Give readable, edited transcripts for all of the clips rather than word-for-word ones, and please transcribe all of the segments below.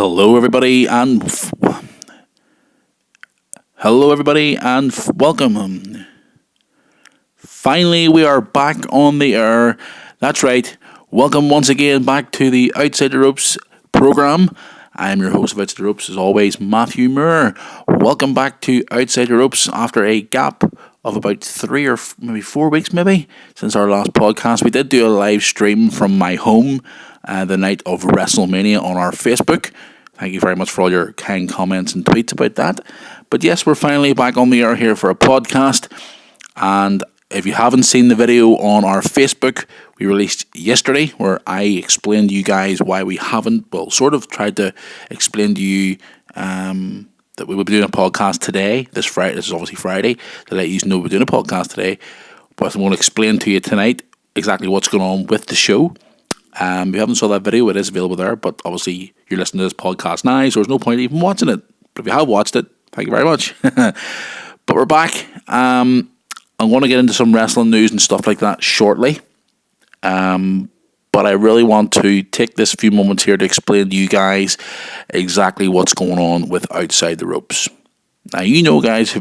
Hello, everybody, and welcome. Finally, we are back on the air. That's right. Welcome once again back to the Outside the Ropes program. I am your host of Outside the Ropes, as always, Matthew Moore. Welcome back to Outside the Ropes after a gap of about 3 or maybe 4 weeks, since our last podcast. We did do a live stream from my home the night of WrestleMania on our Facebook. Thank you very much for all your kind comments and tweets about that. But yes, we're finally back on the air here for a podcast. And if you haven't seen the video on our Facebook, we released yesterday where I explained to you guys why we haven't, sort of tried to explain to you that we will be doing a podcast today, this Friday. This is obviously Friday, to let you know we're doing a podcast today. But I'm going to explain to you tonight exactly what's going on with the show. If you haven't saw that video, it is available there, but obviously you're listening to this podcast now, so there's no point even watching it. But if you have watched it, thank you very much. But we're back. I'm going to get into some wrestling news and stuff like that shortly. But I really want to take this few moments here to explain to you guys exactly what's going on with Outside the Ropes. Now, you know, guys,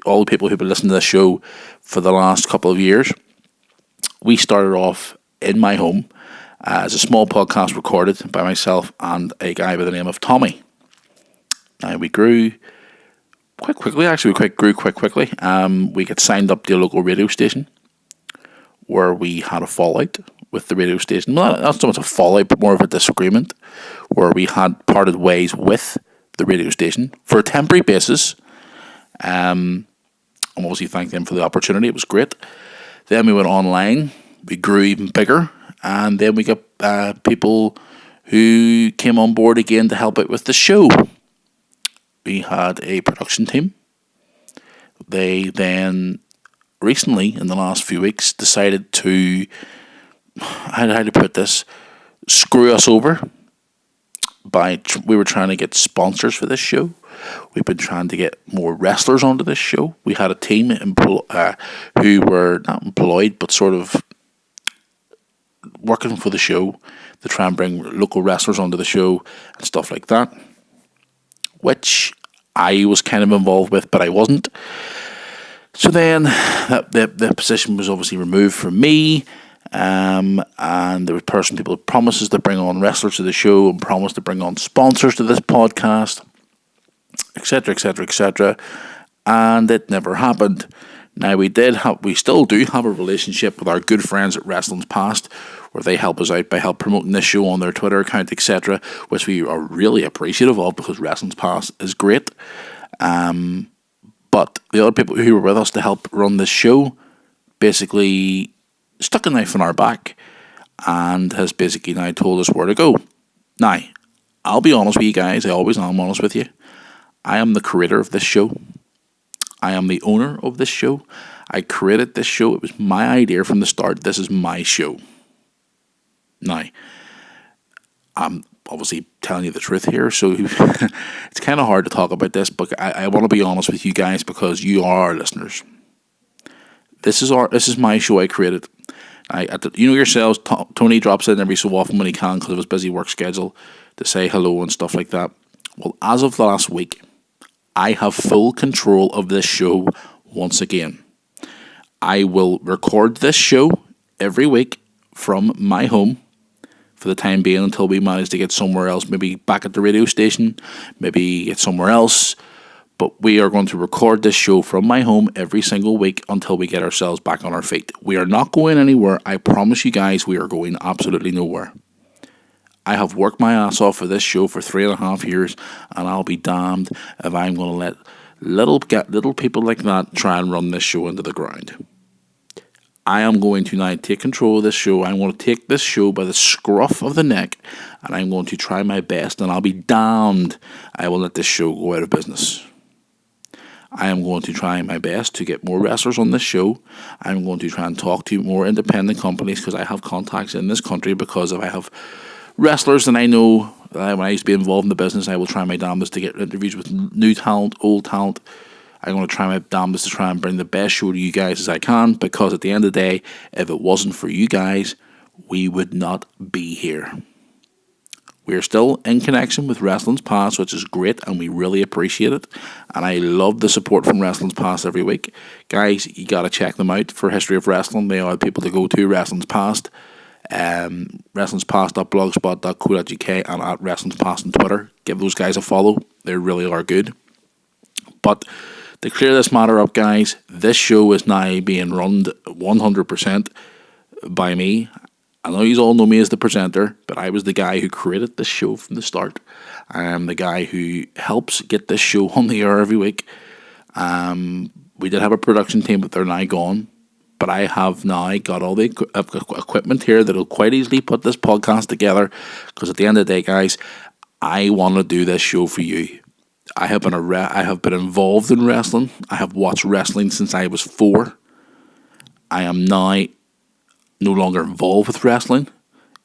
all the people who've been listening to this show for the last couple of years, we started off in my home as a small podcast recorded by myself and a guy by the name of Tommy. Now, we grew quite quickly. We got signed up to a local radio station where we had a fallout with the radio station. Well, not so much a fallout, but more of a disagreement where we had parted ways with the radio station for a temporary basis. I'm obviously thank them for the opportunity. It was great. Then we went online. We grew even bigger. And then we got people who came on board again to help out with the show. We had a production team. They then recently, in the last few weeks, decided to, how to put this, screw us over. We were trying to get sponsors for this show. We've been trying to get more wrestlers onto this show. We had a team who were not employed, but sort of working for the show to try and bring local wrestlers onto the show and stuff like that, which I was kind of involved with, but I wasn't. So then the position was obviously removed from me, and there was people promises to bring on wrestlers to the show and promised to bring on sponsors to this podcast, etc., and it never happened. Now, we still do have a relationship with our good friends at Wrestling's Past, where they help us out by promoting this show on their Twitter account, etc., which we are really appreciative of because Wrestling's Past is great. But the other people who were with us to help run this show basically stuck a knife in our back and has basically now told us where to go. Now, I'll be honest with you guys. I always am honest with you. I am the creator of this show. I am the owner of this show. I created this show. It was my idea from the start. This is my show. Now, I'm obviously telling you the truth here, so it's kind of hard to talk about this, but I want to be honest with you guys because you are our listeners. This is my show I created. You know yourselves, Tony drops in every so often when he can because of his busy work schedule to say hello and stuff like that. Well, as of the last week, I have full control of this show once again. I will record this show every week from my home for the time being until we manage to get somewhere else, maybe back at the radio station, maybe get somewhere else. But we are going to record this show from my home every single week until we get ourselves back on our feet. We are not going anywhere. I promise you guys we are going absolutely nowhere. I have worked my ass off for this show for 3.5 years, and I'll be damned if I'm going to let little people like that try and run this show into the ground. I am going to now take control of this show. I'm going to take this show by the scruff of the neck, and I'm going to try my best, and I'll be damned I will let this show go out of business. I am going to try my best to get more wrestlers on this show. I'm going to try and talk to more independent companies because I have contacts in this country because if I have wrestlers that I know when I used to be involved in the business, I will try my damnedest to get interviews with new talent, old talent. I'm going to try my damnedest to try and bring the best show to you guys as I can because at the end of the day, if it wasn't for you guys, we would not be here. We're still in connection with Wrestling's Past, which is great, and we really appreciate it. And I love the support from Wrestling's Past every week. Guys, you got to check them out for History of Wrestling. They are the people to go to, Wrestling's Past. Wrestling'sPast.blogspot.co.uk and at Wrestling's Past on Twitter. Give those guys a follow. They really are good. But to clear this matter up, guys, this show is now being run 100% by me. I know you all know me as the presenter, but I was the guy who created this show from the start. I am the guy who helps get this show on the air every week. We did have a production team, but they're now gone. But I have now got all the equipment here that will quite easily put this podcast together. Because at the end of the day, guys, I want to do this show for you. I have been involved in wrestling. I have watched wrestling since I was 4. I am now no longer involved with wrestling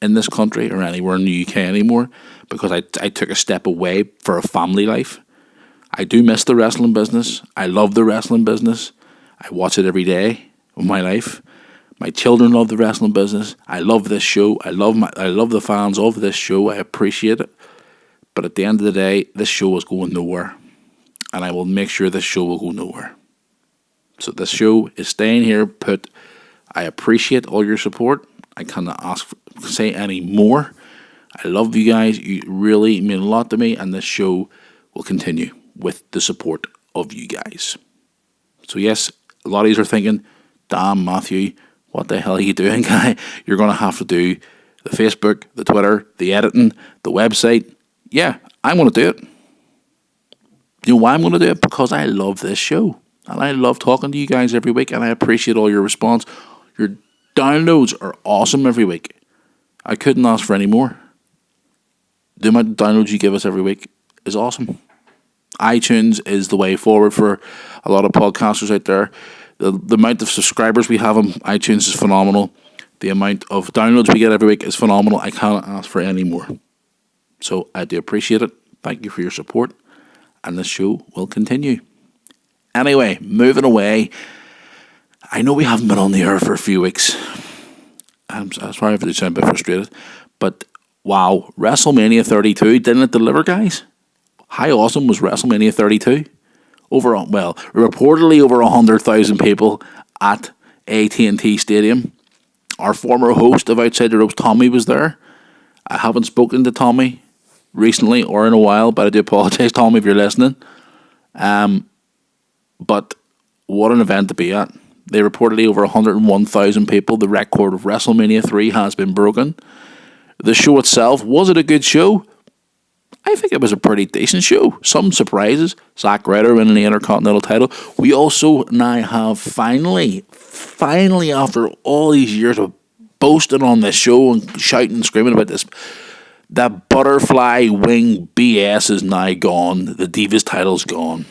in this country or anywhere in the UK anymore because I took a step away for a family life. I do miss the wrestling business. I love the wrestling business. I watch it every day of my life. My children love the wrestling business. I love this show. I love the fans of this show. I appreciate it. But at the end of the day, this show is going nowhere. And I will make sure this show will go nowhere. So this show is staying here put. I appreciate all your support. I cannot say any more. I love you guys. You really mean a lot to me. And this show will continue with the support of you guys. So yes, a lot of you are thinking, damn Matthew, what the hell are you doing, guy? You're going to have to do the Facebook, the Twitter, the editing, the website. Yeah, I'm going to do it. You know why I'm going to do it? Because I love this show. And I love talking to you guys every week. And I appreciate all your response. Your downloads are awesome every week. I couldn't ask for any more. The amount of downloads you give us every week is awesome. iTunes is the way forward for a lot of podcasters out there. The amount of subscribers we have on iTunes is phenomenal. The amount of downloads we get every week is phenomenal. I cannot ask for any more. So I do appreciate it. Thank you for your support. And this show will continue. Anyway, moving away. I know we haven't been on the air for a few weeks. I'm sorry if I sound a bit frustrated. But wow, WrestleMania 32, didn't it deliver, guys? How awesome was WrestleMania 32? Reportedly over 100,000 people at AT&T Stadium. Our former host of Outside the Ropes, Tommy, was there. I haven't spoken to Tommy recently or in a while, but I do apologise, Tommy, if you're listening. But what an event to be at. They reportedly over 101,000 people. The record of WrestleMania 3 has been broken. The show itself, was it a good show? I think it was a pretty decent show. Some surprises. Zack Ryder winning the Intercontinental title. We also now have finally after all these years of boasting on this show and shouting and screaming about this, that butterfly wing BS is now gone. The Divas title's gone.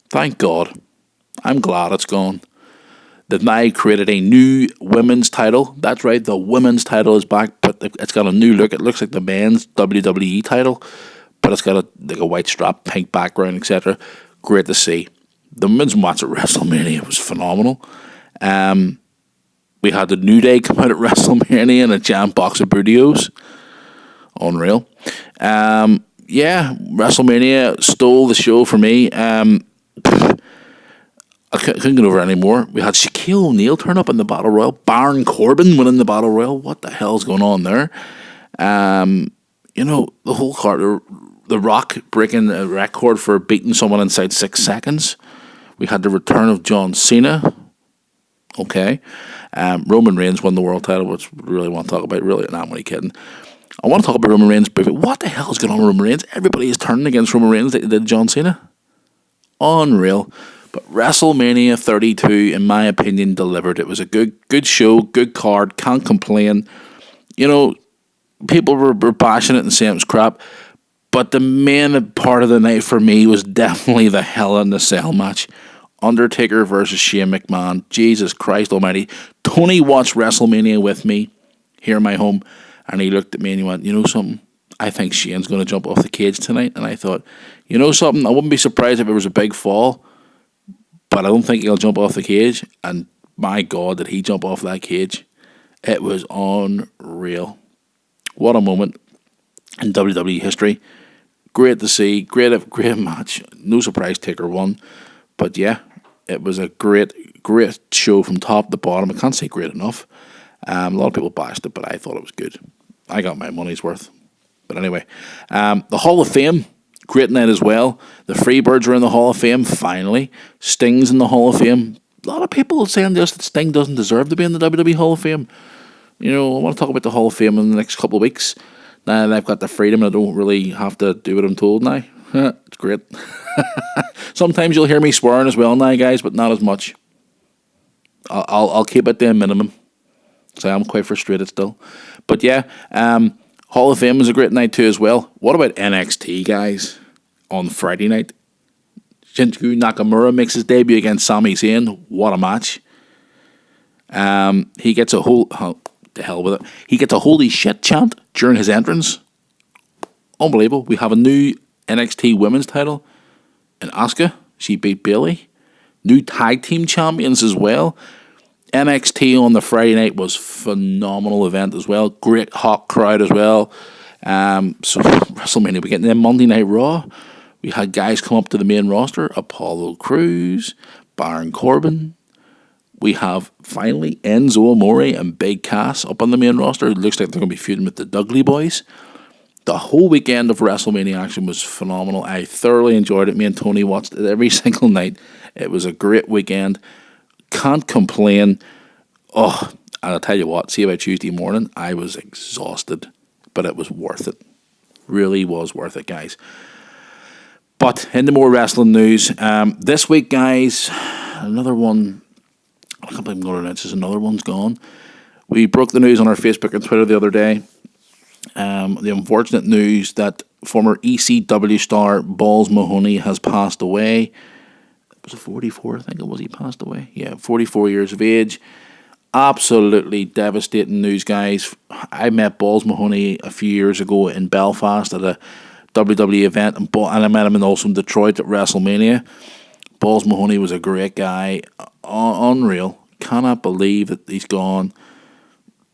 Thank God. I'm glad it's gone. They've now created a new women's title. That's right, the women's title is back, but it's got a new look. It looks like the men's WWE title, but it's got a white strap, pink background, etc. Great to see. The women's match at WrestleMania was phenomenal. We had the New Day come out at WrestleMania in a giant box of burritos. Unreal. WrestleMania stole the show for me. I couldn't get over it anymore. We had Shaquille O'Neal turn up in the Battle Royal. Baron Corbin winning the Battle Royal. What the hell's going on there? The whole card. The Rock breaking a record for beating someone inside 6 seconds. We had the return of John Cena. Okay. Roman Reigns won the world title, which we really want to talk about. Really, no, I'm only kidding. I want to talk about Roman Reigns briefly. What the hell is going on with Roman Reigns? Everybody is turning against Roman Reigns. They did John Cena. Unreal. But WrestleMania 32, in my opinion, delivered. It was a good show, good card, can't complain. People were passionate and saying it was crap. But the main part of the night for me was definitely the Hell in the Cell match. Undertaker versus Shane McMahon. Jesus Christ almighty. Tony watched WrestleMania with me here in my home, and he looked at me and he went, you know something? I think Shane's going to jump off the cage tonight. And I thought, you know something? I wouldn't be surprised if it was a big fall, but I don't think he'll jump off the cage. And my God, did he jump off that cage. It was unreal. What a moment. in WWE history. Great to see, great match. No surprise Taker won, but yeah, it was a great show from top to bottom. I can't say great enough. A lot of people bashed it, but I thought it was good. I got my money's worth. But anyway, the Hall of Fame, great night as well. The Freebirds are in the Hall of Fame, finally. Sting's in the Hall of Fame. A lot of people are saying this, that Sting doesn't deserve to be in the WWE Hall of Fame. You know, I want to talk about the Hall of Fame in the next couple of weeks. Now that I've got the freedom, I don't really have to do what I'm told now. It's great. Sometimes you'll hear me swearing as well now, guys, but not as much. I'll keep it to a minimum. So I'm quite frustrated still. But yeah, Hall of Fame was a great night too as well. What about NXT, guys? On Friday night, Shinsuke Nakamura makes his debut against Sami Zayn. What a match. He gets a the hell with it. He gets a holy shit chant during his entrance. Unbelievable. We have a new NXT women's title in Asuka. She beat Bayley. New tag team champions as well. NXT on the Friday night was phenomenal event as well. Great hot crowd as well. So WrestleMania, we get then Monday Night Raw. We had guys come up to the main roster. Apollo Crews, Baron Corbin. We have finally Enzo Amore and Big Cass up on the main roster. It looks like they're going to be feuding with the Dudley Boys. The whole weekend of WrestleMania action was phenomenal. I thoroughly enjoyed it. Me and Tony watched it every single night. It was a great weekend. Can't complain. Oh, and I'll tell you what, see about Tuesday morning, I was exhausted, but it was worth it. Really was worth it, guys. But into more wrestling news. This week, guys, another one. I can't believe I'm going to announce this. Another one's gone. We broke the news on our Facebook and Twitter the other day. The unfortunate news that former ECW star Balls Mahoney has passed away. Was it 44? I think it was. He passed away. Yeah, 44 years of age. Absolutely devastating news, guys. I met Balls Mahoney a few years ago in Belfast at a WWE event, and I met him also in Detroit at WrestleMania. Balls Mahoney was a great guy. Unreal. Cannot believe that he's gone.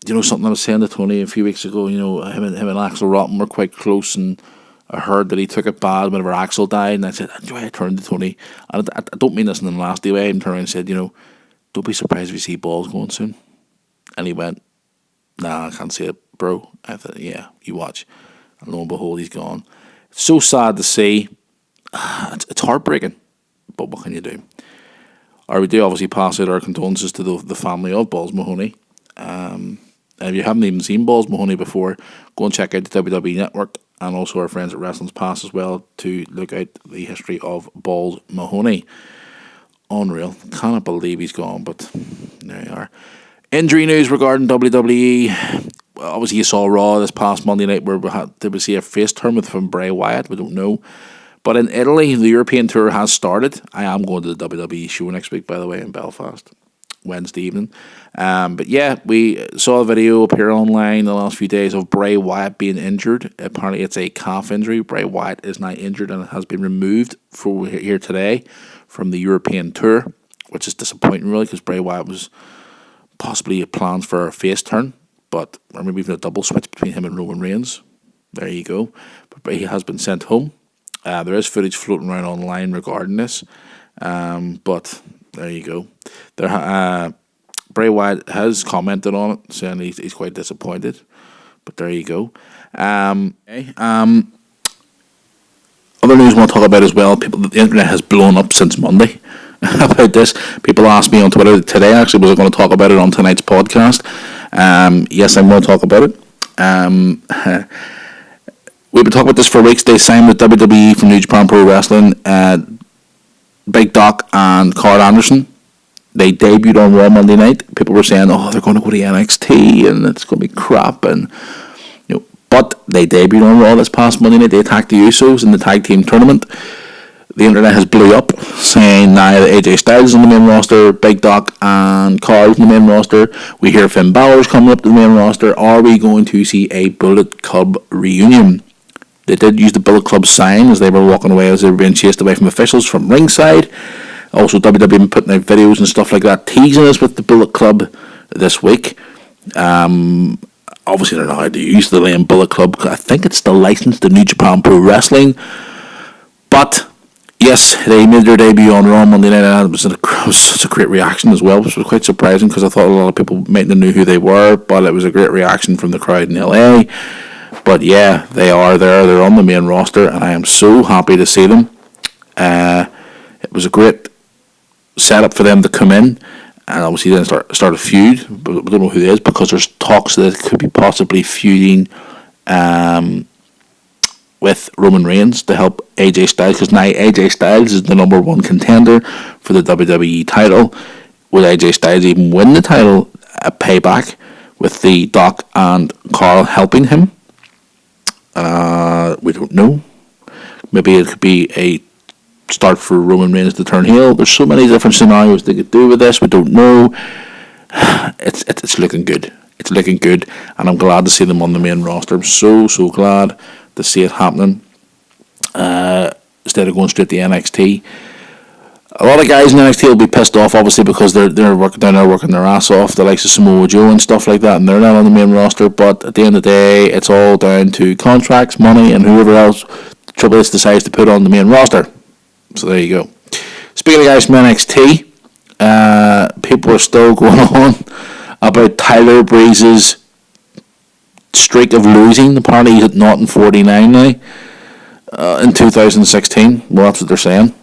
You know, something I was saying to Tony a few weeks ago, you know, him and Axel Rotten were quite close, and I heard that he took it bad whenever Axel died, and I said, I turned to Tony, and I don't mean this in the nasty way, I turned around and said, you know, don't be surprised if you see Balls going soon. And he went, nah, I can't see it, bro. I thought, yeah, you watch. And lo and behold, he's gone. It's so sad to see. It's heartbreaking, but what can you do? We do obviously pass out our condolences to the family of Balls Mahoney. And if you haven't even seen Balls Mahoney before, go and check out the WWENetwork and also our friends at Wrestling's Pass as well to look at the history of Balls Mahoney. Unreal. Cannot believe he's gone, but there you are. Injury news regarding WWE. Well, obviously you saw Raw this past Monday night where did we see a face turn from Bray Wyatt? We don't know. But in Italy, the European tour has started. I am going to the WWE show next week, by the way, in Belfast, Wednesday evening. But yeah, we saw a video appear online the last few days of Bray Wyatt being injured. Apparently it's a calf injury. Bray Wyatt is now injured and has been removed for here today from the European tour, which is disappointing really, because Bray Wyatt was possibly plans for a face turn, or maybe even a double switch between him and Roman Reigns. There you go. But he has been sent home. There is footage floating around online regarding this, but there you go. Bray Wyatt has commented on it, saying he's quite disappointed. But there you go. Okay. Other news I want to talk about as well. The internet has blown up since Monday about this. People asked me on Twitter today, actually, was I going to talk about it on tonight's podcast? Yes, I'm going to talk about it. We've been talking about this for weeks. They signed with WWE from New Japan Pro Wrestling. Big Doc and Carl Anderson. They debuted on Raw Monday night. People were saying, they're going to go to NXT and it's going to be crap. And but they debuted on Raw this past Monday night. They attacked the Usos in the tag team tournament. The internet has blew up, saying now that AJ Styles is on the main roster, Big Doc and Carl's on the main roster. We hear Finn Balor's coming up to the main roster. Are we going to see a Bullet Club reunion? They did use the Bullet Club sign as they were walking away, as they were being chased away from officials from ringside. Also, WWE putting out videos and stuff like that, teasing us with the Bullet Club this week. Obviously, they're not allowed to use the name Bullet Club. I think it's still licensed to New Japan Pro Wrestling. But yes, they made their debut on Raw Monday night, and it was such a great reaction as well, which was quite surprising because I thought a lot of people might not know who they were, but it was a great reaction from the crowd in LA. But yeah, they are there. They're on the main roster, and I am so happy to see them. It was a great setup for them to come in, and obviously then start a feud. But we don't know who it is because there's talks that it could be possibly feuding with Roman Reigns to help AJ Styles, because now AJ Styles is the number one contender for the WWE title. Will AJ Styles even win the title at Payback with the Doc and Carl helping him? We don't know. Maybe it could be a start for Roman Reigns to turn heel. There's so many different scenarios they could do with this. We don't know. It's looking good. It's looking good, and I'm glad to see them on the main roster. I'm so glad to see it happening. Instead of going straight to NXT. A lot of guys in NXT will be pissed off, obviously, because they're working down there, working their ass off, the likes of Samoa Joe and stuff like that, and they're not on the main roster. But at the end of the day, it's all down to contracts, money, and whoever else Triple H decides to put on the main roster. So there you go. Speaking of guys from NXT, people are still going on about Tyler Breeze's streak of losing. Apparently he's at 0-49 now in 2016. Well, that's what they're saying.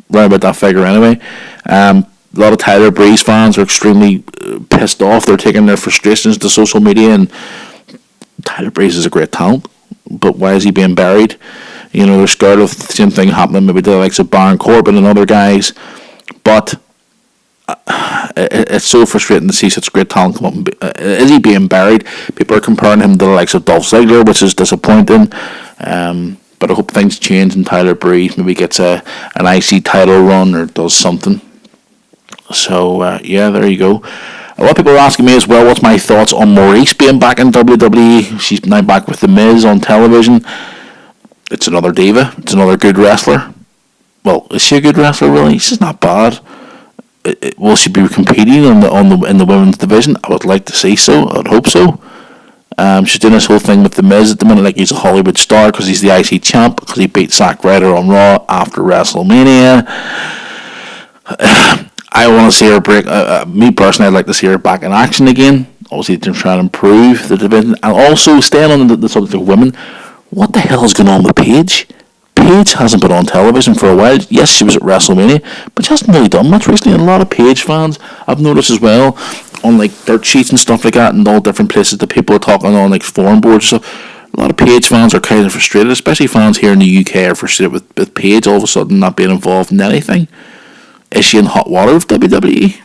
Right about that figure anyway. A lot of Tyler Breeze fans are extremely pissed off. They're taking their frustrations to social media, and Tyler Breeze is a great talent, but why is he being buried? You know, they're scared of the same thing happening maybe to the likes of Baron Corbin and other guys. But it's so frustrating to see such great talent come up. Is he being buried? People are comparing him to the likes of Dolph Ziggler, which is disappointing. But I hope things change and Tyler Breeze maybe gets an IC title run or does something. So, yeah, there you go. A lot of people are asking me as well, what's my thoughts on Maurice being back in WWE? She's now back with The Miz on television. It's another diva. It's another good wrestler. Well, is she a good wrestler, really? She's not bad. Will she be competing in the women's division? I would like to see so. I would hope so. She's doing this whole thing with The Miz at the minute, like he's a Hollywood star because he's the IC champ, because he beat Zack Ryder on Raw after WrestleMania. I want to see her break. Me personally, I'd like to see her back in action again. Obviously, to try and improve the division, and also staying on the subject of women. What the hell is going on with Paige? Paige hasn't been on television for a while. Yes, she was at WrestleMania, but she hasn't really done much recently. And a lot of Paige fans, I've noticed as well, on like dirt sheets and stuff like that, and all different places that people are talking on, like forum boards and stuff. A lot of Paige fans are kind of frustrated, especially fans here in the UK are frustrated with Paige all of a sudden not being involved in anything. Is she in hot water with WWE?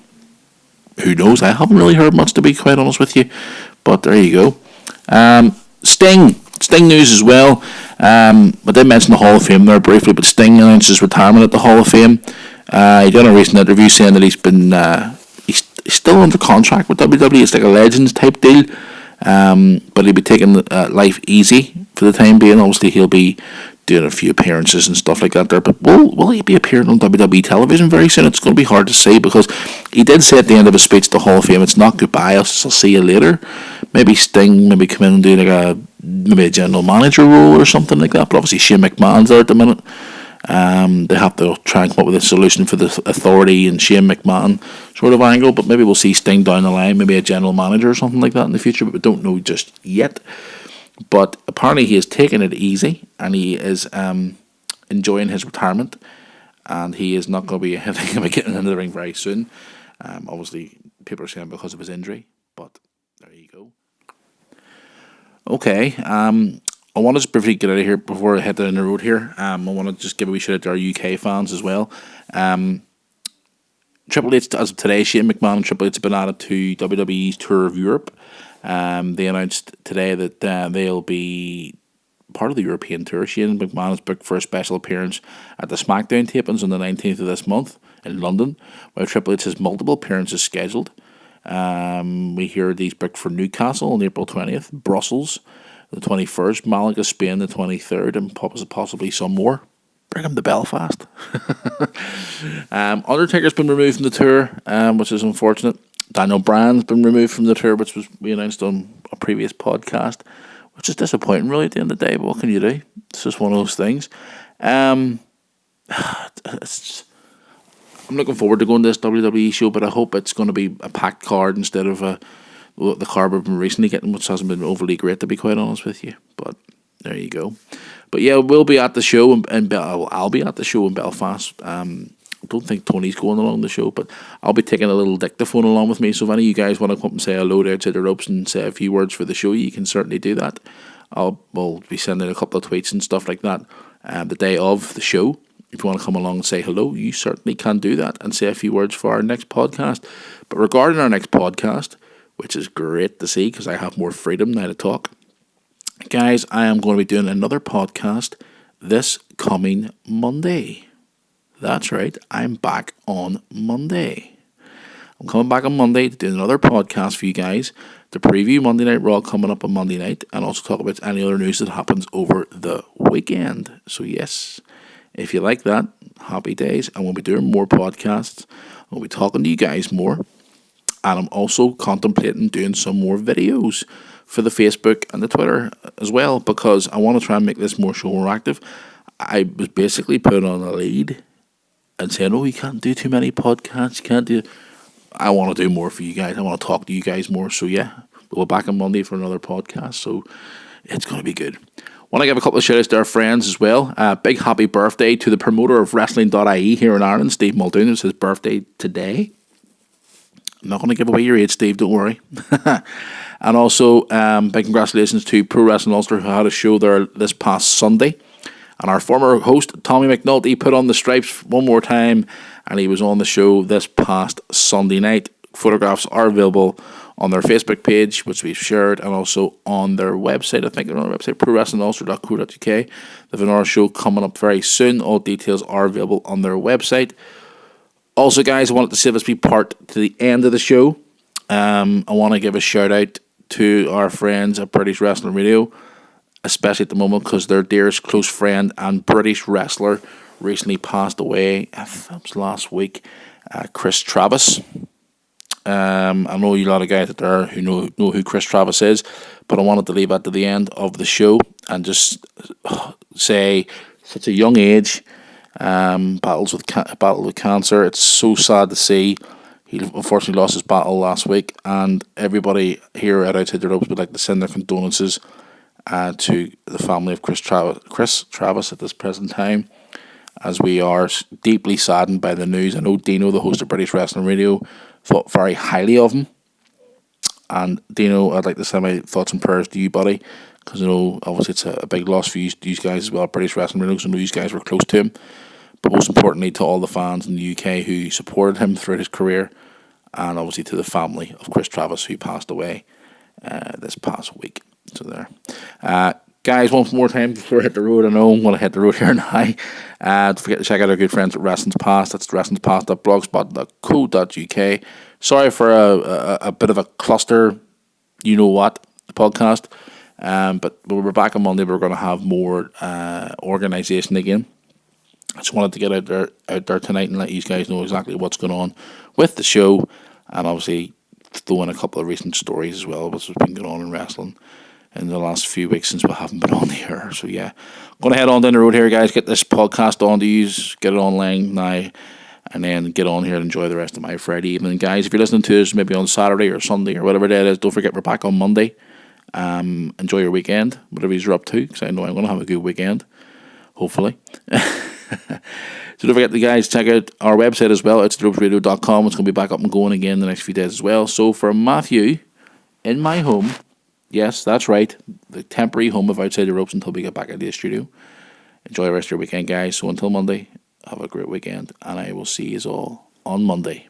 Who knows? I haven't really heard much, to be quite honest with you. But there you go. Sting news as well. I did mention the Hall of Fame there briefly, but Sting announced his retirement at the Hall of Fame. He did a recent interview saying that he's been he's still under contract with WWE. It's like a Legends type deal, but he'll be taking life easy for the time being. Obviously, he'll be doing a few appearances and stuff like that there. But will he be appearing on WWE television very soon? It's going to be hard to say, because he did say at the end of his speech at the Hall of Fame, it's not goodbye, I'll see you later. Maybe Sting maybe come in and do like maybe a general manager role or something like that. But obviously Shane McMahon's there at the minute. They have to try and come up with a solution for the Authority and Shane McMahon sort of angle. But maybe we'll see Sting down the line, maybe a general manager or something like that in the future. But we don't know just yet. But apparently he is taking it easy, and he is enjoying his retirement, and he is not going to be thinking about getting into the ring very soon. Obviously, people are saying because of his injury, but there you go. Okay, I want to just briefly get out of here before I head down the road here. I want to just give a wee shout out to our UK fans as well. Triple H, as of today, Shane McMahon and Triple H have been added to WWE's Tour of Europe. They announced today that they'll be part of the European tour. Shane McMahon is booked for a special appearance at the Smackdown tapings on the 19th of this month in London, while Triple H has multiple appearances scheduled. We hear these booked for Newcastle on April 20th, Brussels the 21st, Malaga, Spain the 23rd, and possibly some more. Bring him to Belfast. Undertaker's been removed from the tour, which is unfortunate. Daniel Bryan's been removed from the tour, which we announced on a previous podcast, which is disappointing really at the end of the day, but what can you do? It's just one of those things. I'm looking forward to going to this WWE show, but I hope it's going to be a packed card instead of the card we've been recently getting, which hasn't been overly great, to be quite honest with you. But there you go. But yeah, we'll be at the show, I'll be at the show in Belfast. I don't think Tony's going along the show, but I'll be taking a little dictaphone along with me. So if any of you guys want to come up and say hello to Outside the Ropes and say a few words for the show, you can certainly do that. We'll be sending a couple of tweets and stuff like that the day of the show. If you want to come along and say hello, you certainly can do that and say a few words for our next podcast. But regarding our next podcast, which is great to see because I have more freedom now to talk, guys, I am going to be doing another podcast this coming Monday. That's right, I'm back on Monday. I'm coming back on Monday to do another podcast for you guys to preview Monday Night Raw coming up on Monday night and also talk about any other news that happens over the weekend. So yes, if you like that, happy days. And we'll be doing more podcasts. I'll be talking to you guys more. And I'm also contemplating doing some more videos for the Facebook and the Twitter as well, because I want to try and make this more show more active. I was basically put on a lead and saying, oh, you can't do too many podcasts, I want to do more for you guys. I want to talk to you guys more. So yeah, we'll be back on Monday for another podcast. So it's going to be good. Want to give a couple of shout outs to our friends as well. Big happy birthday to the promoter of Wrestling.ie here in Ireland, Steve Muldoon. It's his birthday today. I'm not going to give away your age, Steve, don't worry. And also, big congratulations to Pro Wrestling Ulster, who had a show there this past Sunday. And our former host, Tommy McNulty, put on the stripes one more time, and he was on the show this past Sunday night. Photographs are available on their Facebook page, which we've shared, and also on their website. I think they're on their website, prowrestlingulster.co.uk. They have another show coming up very soon. All details are available on their website. Also, guys, I wanted to save this wee part to the end of the show. I want to give a shout out to our friends at British Wrestling Radio, especially at the moment because their dearest close friend and British wrestler recently passed away. I think it was last week. Chris Travis. I know a lot of guys out there who know who Chris Travis is, but I wanted to leave that to the end of the show and just say, such a young age, battled with cancer. It's so sad to see. He unfortunately lost his battle last week, and everybody here at Outside the Ropes would like to send their condolences to the family of Chris Travis at this present time, as we are deeply saddened by the news. I know Dino, the host of British Wrestling Radio, thought very highly of him. And Dino, I'd like to send my thoughts and prayers to you, buddy, because I know obviously it's a big loss for you guys as well, British Wrestling Radio, because I know you guys were close to him. But most importantly, to all the fans in the UK who supported him throughout his career, and obviously to the family of Chris Travis, who passed away this past week. So there. Guys, one more time before I hit the road. I know I'm going to hit the road here now. Don't forget to check out our good friends at Wrestling's Past. That's wrestlingspast.blogspot.co.uk. Sorry for a bit of a cluster, you know what, podcast. But we're back on Monday. We're going to have more organisation again. I just wanted to get out there tonight and let you guys know exactly what's going on with the show, and obviously throw in a couple of recent stories as well, what's been going on in wrestling in the last few weeks since we haven't been on the air. So yeah, I'm going to head on down the road here, guys, get this podcast on to you, get it online now, and then get on here and enjoy the rest of my Friday evening. Guys, if you're listening to us maybe on Saturday or Sunday or whatever day it is, don't forget we're back on Monday. Enjoy your weekend, whatever you're up to, because I know I'm going to have a good weekend, hopefully. So don't forget, the guys, check out our website as well. It's theropesradio.com. It's going to be back up and going again the next few days as well. So for Matthew, in my home, yes, that's right, the temporary home of Outside the Ropes until we get back into the studio. Enjoy the rest of your weekend, guys. So until Monday, have a great weekend, and I will see you all on Monday.